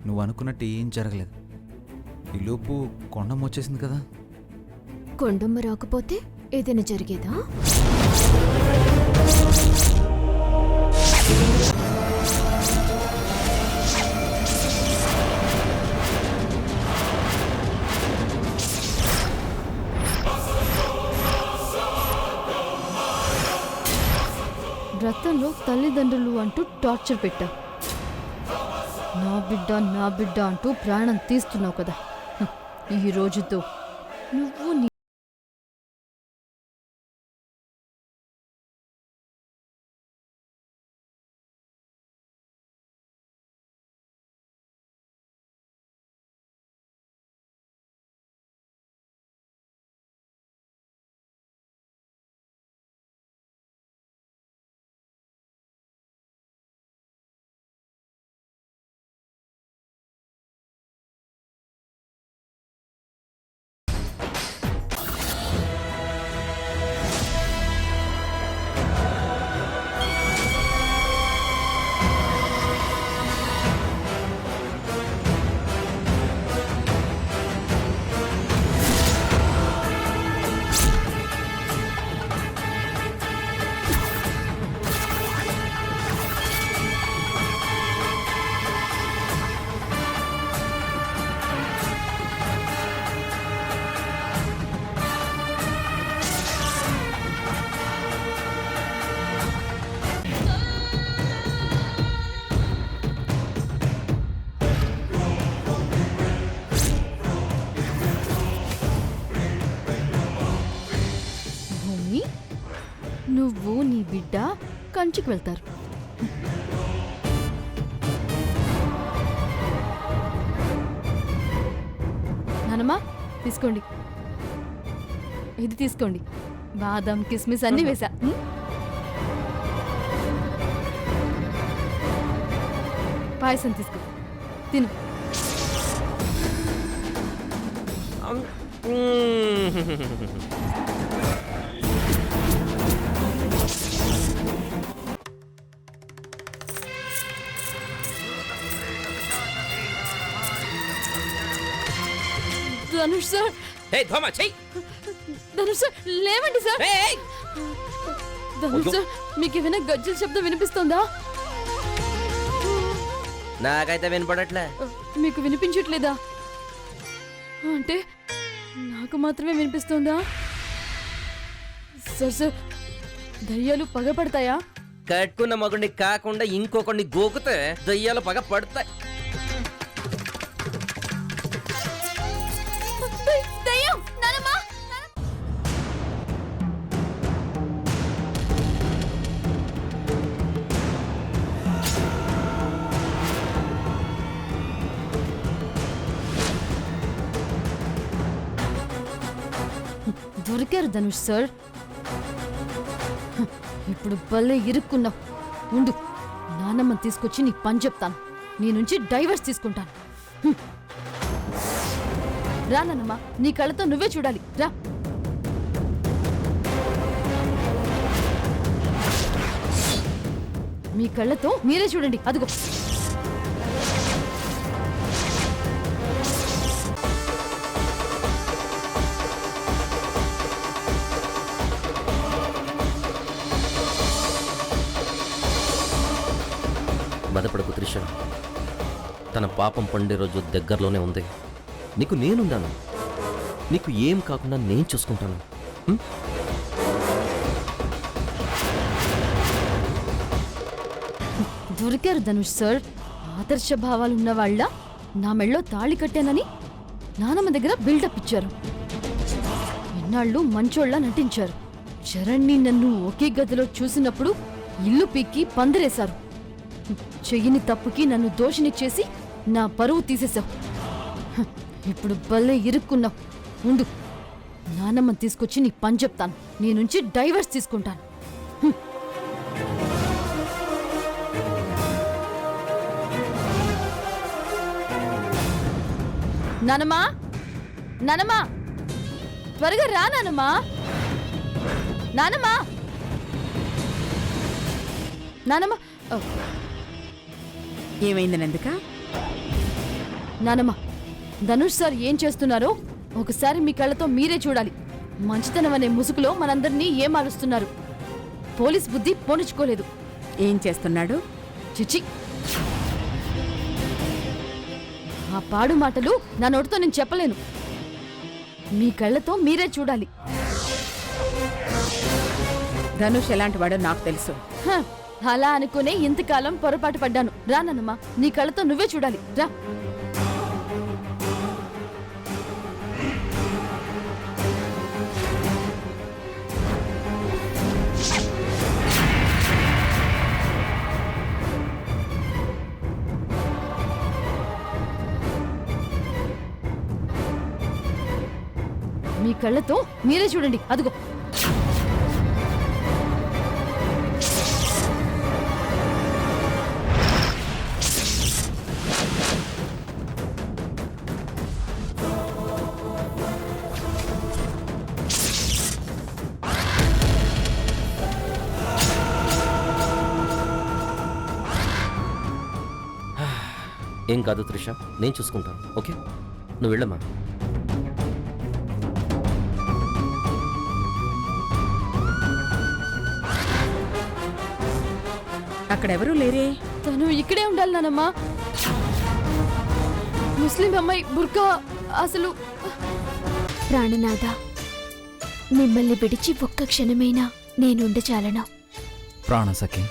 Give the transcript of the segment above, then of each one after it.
నువ్వు అనుకున్నట్టు ఏం జరగలేదు. ఈలోపు కొండమ్మ వచ్చేసింది కదా. కొండమ్మ రాకపోతే ఏదైనా జరిగేదా? వ్రతంలో తల్లిదండ్రులు అంటూ టార్చర్ పెట్టా. నా బిడ్డ అంటూ ప్రాణం తీస్తున్నావు కదా. ఈ రోజుతో నువ్వు నువ్వు నీ బిడ్డ కంచికి వెళ్తారు. నానమ్మా తీసుకోండి, ఇది తీసుకోండి. బాదం కిస్మిస్ అన్నీ వేసా. పాయసం తీసుకో, తిను. ధనుష్ సార్, ధనుష్ సార్ లేవండి సార్. ధనుష్ సార్, మీకు ఏమైనా గజ్జల శబ్దం వినిపిస్తుందా? నాకైతే వినపడట్లే. మీకు వినిపించట్లేదా? అంటే నాకు మాత్రమే వినిపిస్తుందా? సార్ సార్, దయ్యాలు పగపడతాయా? కట్టుకున్న మగుడిని కాకుండా ఇంకొకడిని గోకుతే దయ్యాలు పగ పడతాయి. దొరికారు ధనుష్ సార్. ఇప్పుడు భలే ఇరుక్కున్నావు. ఉండు, నానమ్మ తీసుకొచ్చి నీ పని చెప్తాను. నీ నుంచి డైవర్స్ తీసుకుంటాను. రా నానమ్మ, నీ కళ్ళతో నువ్వే చూడాలి. రా. మీ కళ్ళతో మీరే చూడండి. అదిగో. బాధపడకు త్రిష, తన పాపం పండే రోజు దగ్గరలోనే ఉంది. నీకు నేనున్నాను. నీకు ఏం కాకుండా నేను చూసుకుంటాను. దొరికారు ధనుష్ సార్. ఆదర్శ భావాలున్న వాళ్ళ నా మెళ్ళో తాళి కట్టానని నానమ్మ దగ్గర బిల్డప్ ఇచ్చారు. ఎన్నాళ్ళు మంచోళ్ళ నటించారు. చరణ్ని నన్ను ఒకే గదిలో చూసినప్పుడు ఇల్లు పీక్కి పందిరేశారు. చెయ్యని తప్పుకి నన్ను దోషిని చేసి నా పరువు తీసేశావు. ఇప్పుడు భలే ఇరుక్కున్నావు. ఉండు, నానమ్మ తీసుకొచ్చి నీ పని చెప్తాను. నీ నుంచి డైవర్స్ తీసుకుంటాను. నానమ్మా, నానమ్మా, త్వరగా రా నానమ్మా. నానమ్మా, నానమ్మ. ఏమైంది నందిక? నానమ్మ, ధనుష్ సార్ ఏం చేస్తున్నారో ఒకసారి మీ కళ్ళతో మీరే చూడాలి. మంచితనం అనే ముసుగులో మనందరినీ ఏమారుస్తున్నారు. పోలీస్ బుద్ధి పోనిచ్చుకోలేదు. ఏం చేస్తున్నాడు? చిచి, ఆ పాడు మాటలు నా నోటితో నేను చెప్పలేను. మీ కళ్ళతో మీరే చూడాలి. ధనుష్ ఎలాంటి వాడో నాకు తెలుసు. హ, అలా అనుకునే ఇంతకాలం పొరపాటు పడ్డాను. రా నాన్నమ్మ, నీ కళ్ళతో నువ్వే చూడాలి. రా. మీ కళ్ళతో మీరే చూడండి. అదిగో. ఏం కాదు త్రిష, నేను చూసుకుంటాను. ఓకే, నువ్వు వెళ్ళమ్మా. అక్కడెవరూ లేరే. తను ఇక్కడే ఉండాలి నానమ్మా. ముస్లిం అమ్మాయి బుర్కా అసలు. ప్రాణనాథ, మిమ్మల్ని విడిచి ఒక్క క్షణమైనా నేనుండచాలను. ప్రాణసఖి,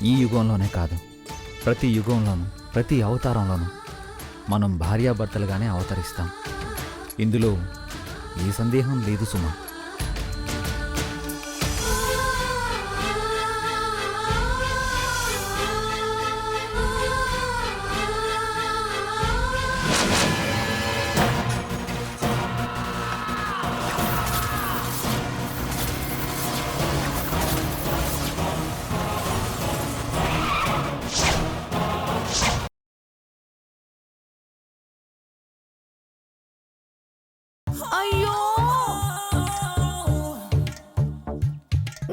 ఈ యుగంలోనే కాదు, ప్రతి యుగంలోనూ, ప్రతి అవతారంలోనూ మనం భార్యాభర్తలుగానే అవతరిస్తాం. ఇందులో ఏ సందేహం లేదు సుమా. అయ్యో,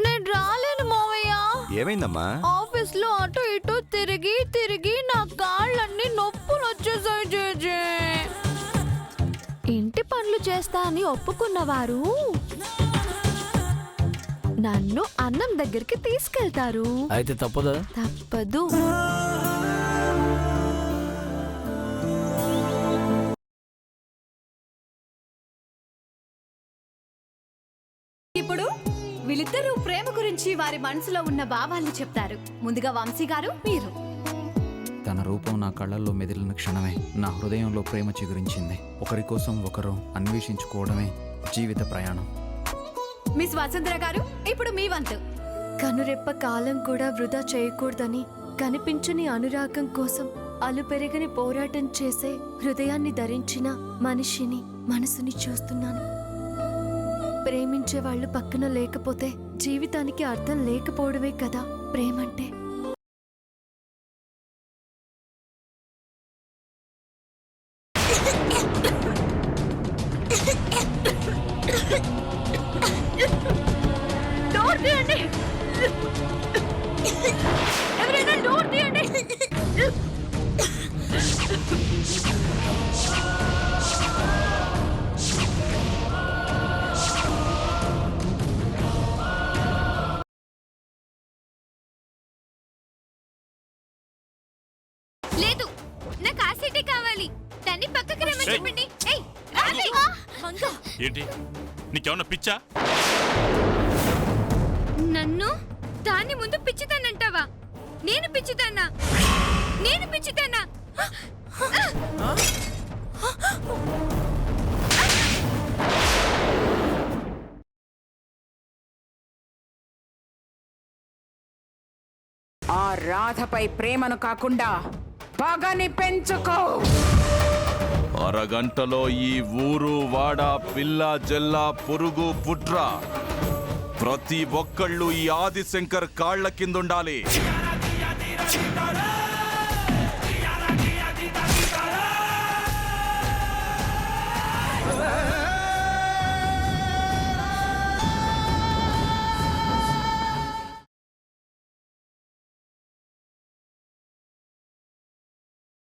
నేను రాలేను మావయ్య. ఏమైందమ్మా? ఆఫీస్ లో అటు ఇటు తిరిగి తిరిగి నా కాళ్ళన్నీ నొప్పులు వచ్చేసాయి జేజే. ఇంటి పనులు చేస్తా అని ఒప్పుకున్నవారు నన్ను అన్నం దగ్గరికి తీసుకెళ్తారు. అయితే తప్పదా? తప్పదు. ఇప్పుడు వీళ్ళిద్దరూ ప్రేమ గురించి వారి మనసులో ఉన్న భావాల్ని చెప్తారు. ముందుగా వంశీ గారు, మీరు. తన రూపం నా కళ్ళల్లో మెదిలిన క్షణమే నా హృదయంలో ప్రేమ చిగురించింది. ఒకరి కోసం ఒకరు అన్వేషించుకోవడమే జీవిత ప్రయాణం. మిస్ వసుంధర గారు, ఇప్పుడు మీ వంతు. కనురెప్ప కాలం కూడా వృధా చేయకూడదని కనిపించని అనురాగం కోసం అలుపెరగని పోరాటం చేసే హృదయాన్ని ధరించిన మనిషిని, మనసుని చూస్తున్నాను. ప్రేమించే వాళ్ళు పక్కన లేకపోతే జీవితానికి అర్థం లేకపోవడమే కదా ప్రేమంటే. డోర్ తీయండి, ఎవరైనా డోర్ తీయండి. లేదు, నాకు ఆసిటీ కావాలి. దాన్ని పక్కకి రమ్మని చెప్పండి. ఏంటి, నీకేమన్నా పిచ్చా? నన్ను దాని ముందు పిచ్చిదానంటావా? నేను పిచ్చిదాన్నా? నేను పిచ్చిదాన్నా? ఆ రాధపై ప్రేమను కాకుండా పగని పెంచుకో. అరగంటలో ఈ ఊరు వాడ పిల్ల జల్ల పురుగు పుట్ర ప్రతి ఒక్కళ్ళు ఈ ఆదిశంకర్ కాళ్ల కిందుండాలి.